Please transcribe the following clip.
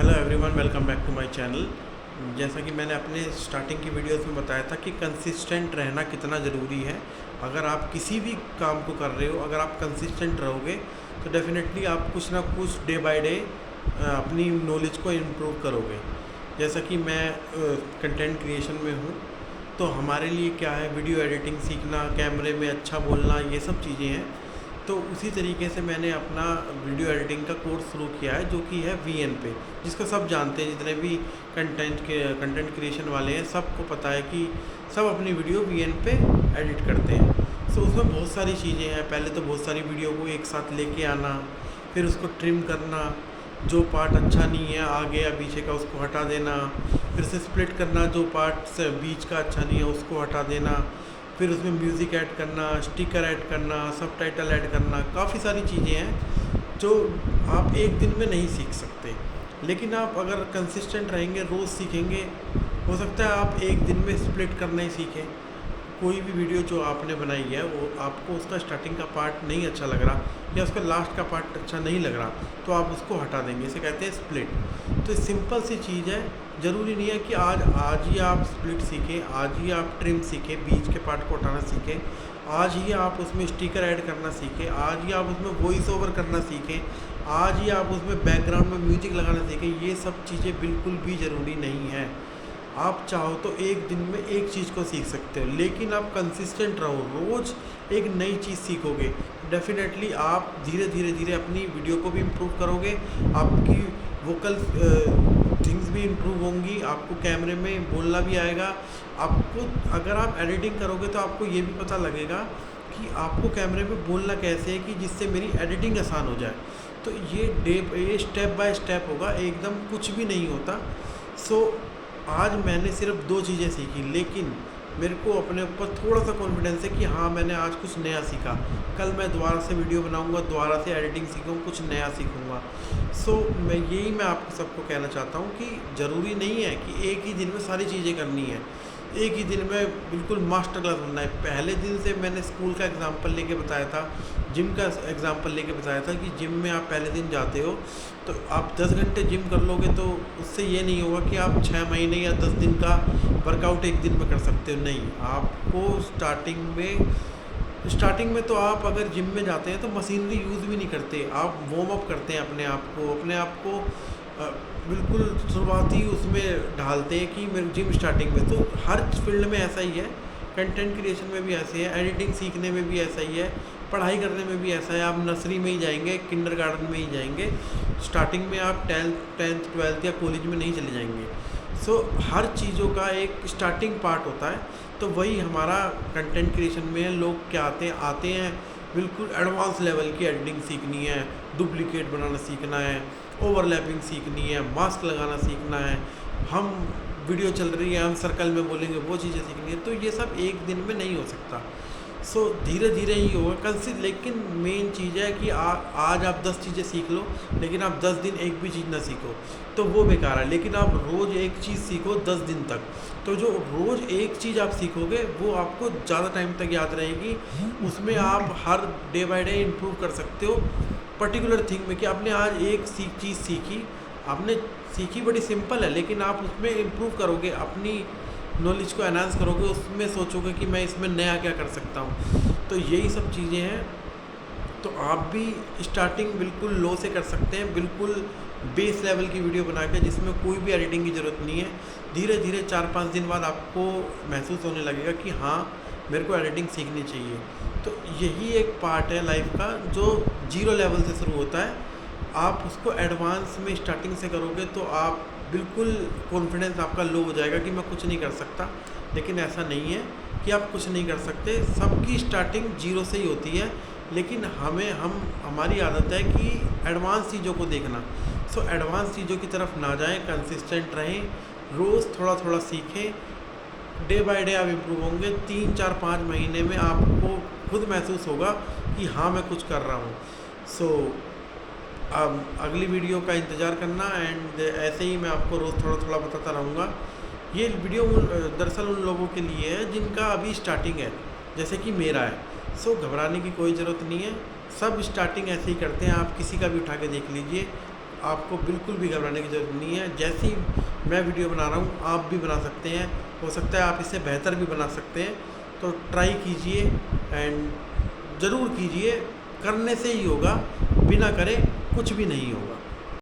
Hello everyone, welcome back to my channel. जैसा कि मैंने अपने स्टार्टिंग की वीडियोस में बताया था कि कंसिस्टेंट रहना कितना ज़रूरी है। अगर आप किसी भी काम को कर रहे हो, अगर आप कंसिस्टेंट रहोगे तो डेफिनेटली आप कुछ ना कुछ डे बाय डे अपनी नॉलेज को इम्प्रूव करोगे। जैसा कि मैं कंटेंट क्रिएशन में हूँ, तो हमारे लिए क्या है, वीडियो एडिटिंग सीखना, कैमरे में अच्छा बोलना, ये सब चीज़ें हैं। तो उसी तरीके से मैंने अपना वीडियो एडिटिंग का कोर्स शुरू किया है, जो कि है वीएन पे, जिसको सब जानते हैं। जितने भी कंटेंट क्रिएशन वाले हैं सबको पता है कि सब अपनी वीडियो वीएन पे एडिट करते हैं। सो उसमें बहुत सारी चीज़ें हैं। पहले तो बहुत सारी वीडियो को एक साथ लेके आना, फिर उसको ट्रिम करना, जो पार्ट अच्छा नहीं है आगे या पीछे का उसको हटा देना, फिर से स्प्लिट करना, जो पार्ट बीच का अच्छा नहीं है उसको हटा देना, फिर उसमें म्यूज़िक ऐड करना, स्टिकर ऐड करना, सबटाइटल ऐड करना, काफ़ी सारी चीज़ें हैं जो आप एक दिन में नहीं सीख सकते। लेकिन आप अगर कंसिस्टेंट रहेंगे, रोज़ सीखेंगे, हो सकता है आप एक दिन में स्प्लिट करना ही सीखें। कोई भी वीडियो जो आपने बनाई है वो आपको उसका स्टार्टिंग का पार्ट नहीं अच्छा लग रहा या उसका लास्ट का पार्ट अच्छा नहीं लग रहा, तो आप उसको हटा देंगे। इसे कहते हैं स्प्लिट। तो सिंपल सी चीज़ है। ज़रूरी नहीं है कि आज ही आप स्प्लिट सीखें, आज ही आप ट्रिम सीखें, बीच के पार्ट को हटाना सीखें, आज ही आप उसमें स्टिकर ऐड करना सीखें, आज ही आप उसमें वॉइस ओवर करना सीखें, आज ही आप उसमें बैकग्राउंड में म्यूजिक लगाना सीखें। ये सब चीज़ें बिल्कुल भी ज़रूरी नहीं है। आप चाहो तो एक दिन में एक चीज़ को सीख सकते हो, लेकिन आप कंसिस्टेंट रहो, रोज़ एक नई चीज़ सीखोगे, डेफिनेटली आप धीरे धीरे धीरे अपनी वीडियो को भी इम्प्रूव करोगे, आपकी वोकल थिंग्स भी इम्प्रूव होंगी, आपको कैमरे में बोलना भी आएगा। आपको अगर आप एडिटिंग करोगे तो आपको ये भी पता लगेगा कि आपको कैमरे में बोलना कैसे है कि जिससे मेरी एडिटिंग आसान हो जाए। तो ये स्टेप बाय स्टेप होगा, एकदम कुछ भी नहीं होता। सो आज मैंने सिर्फ 2 चीज़ें सीखी, लेकिन मेरे को अपने ऊपर थोड़ा सा कॉन्फिडेंस है कि हाँ, मैंने आज कुछ नया सीखा। कल मैं दोबारा से वीडियो बनाऊंगा, दोबारा से एडिटिंग सीखूँगा, कुछ नया सीखूँगा। सो मैं आपको सबको कहना चाहता हूँ कि ज़रूरी नहीं है कि एक ही दिन में सारी चीज़ें करनी है, एक ही दिन में बिल्कुल मास्टर क्लास बनना है। पहले दिन से मैंने स्कूल का एग्ज़ाम्पल लेके बताया था, जिम का एग्ज़ाम्पल लेके बताया था कि जिम में आप पहले दिन जाते हो तो आप 10 घंटे जिम कर लोगे, तो उससे ये नहीं होगा कि आप 6 महीने या 10 दिन का वर्कआउट एक दिन में कर सकते हो। नहीं, आपको स्टार्टिंग में तो आप अगर जिम में जाते हैं तो मशीनरी यूज़ भी नहीं करते, आप वार्म अप करते हैं अपने आप को बिल्कुल शुरुआती उसमें ढालते हैं कि मेरे जिम स्टार्टिंग में। तो हर फील्ड में ऐसा ही है, कंटेंट क्रिएशन में भी ऐसे है, एडिटिंग सीखने में भी ऐसा ही है, पढ़ाई करने में भी ऐसा है। आप नर्सरी में ही जाएंगे, किंडरगार्टन में ही जाएंगे, स्टार्टिंग में आप 10th 12th या कॉलेज में नहीं चले जाएंगे। सो हर चीज़ों का एक स्टार्टिंग पार्ट होता है। तो वही हमारा कंटेंट क्रिएशन में है। लोग क्या आते हैं बिल्कुल एडवांस लेवल की एडिटिंग सीखनी है, डुप्लीकेट बनाना सीखना है, ओवरलैपिंग सीखनी है, मास्क लगाना सीखना है, हम वीडियो चल रही है हम सर्कल में बोलेंगे, वो चीज़ें सीखनी है। तो ये सब एक दिन में नहीं हो सकता। सो धीरे धीरे ही होगा। लेकिन मेन चीज़ है कि आज आप 10 चीज़ें सीख लो, लेकिन आप 10 दिन एक भी चीज़ ना सीखो तो वो बेकार है। लेकिन आप रोज़ एक चीज़ सीखो 10 दिन तक, तो जो रोज़ एक चीज़ आप सीखोगे वो आपको ज़्यादा टाइम तक याद रहेगी। उसमें आप हर डे बाय डे इम्प्रूव कर सकते हो पर्टिकुलर थिंग में, कि आपने आज एक चीज़ सीखी, आपने सीखी बड़ी सिंपल है, लेकिन आप उसमें इम्प्रूव करोगे, अपनी नॉलेज को एनहांस करोगे, उसमें सोचोगे कि मैं इसमें नया क्या कर सकता हूँ। तो यही सब चीज़ें हैं। तो आप भी स्टार्टिंग बिल्कुल लो से कर सकते हैं, बिल्कुल बेस लेवल की वीडियो बना के, जिसमें कोई भी एडिटिंग की ज़रूरत नहीं है। धीरे धीरे 4-5 दिन बाद आपको महसूस होने लगेगा कि हाँ, मेरे को एडिटिंग सीखनी चाहिए। तो यही एक पार्ट है लाइफ का जो 0 लेवल से शुरू होता है। आप उसको एडवांस में स्टार्टिंग से करोगे तो आप बिल्कुल कॉन्फिडेंस आपका लो हो जाएगा कि मैं कुछ नहीं कर सकता। लेकिन ऐसा नहीं है कि आप कुछ नहीं कर सकते, सबकी स्टार्टिंग 0 से ही होती है। लेकिन हमारी आदत है कि एडवांस चीज़ों को देखना। सो एडवांस चीज़ों की तरफ ना जाएं, कंसिस्टेंट रहें, रोज़ थोड़ा थोड़ा सीखें, डे बाय डे आप इम्प्रूव होंगे। 3-4-5 महीने में आपको खुद महसूस होगा कि हाँ, मैं कुछ कर रहा हूँ। सो अब अगली वीडियो का इंतज़ार करना, एंड ऐसे ही मैं आपको रोज़ थोड़ा थोड़ा बताता रहूँगा। ये वीडियो दरअसल उन लोगों के लिए है जिनका अभी स्टार्टिंग है, जैसे कि मेरा है। सो घबराने की कोई ज़रूरत नहीं है, सब स्टार्टिंग ऐसे ही करते हैं। आप किसी का भी उठा के देख लीजिए, आपको बिल्कुल भी घबराने की ज़रूरत नहीं है। जैसी मैं वीडियो बना रहा हूँ आप भी बना सकते हैं, हो सकता है आप इससे बेहतर भी बना सकते हैं। तो ट्राई कीजिए एंड ज़रूर कीजिए, करने से ही होगा, बिना करे कुछ भी नहीं होगा।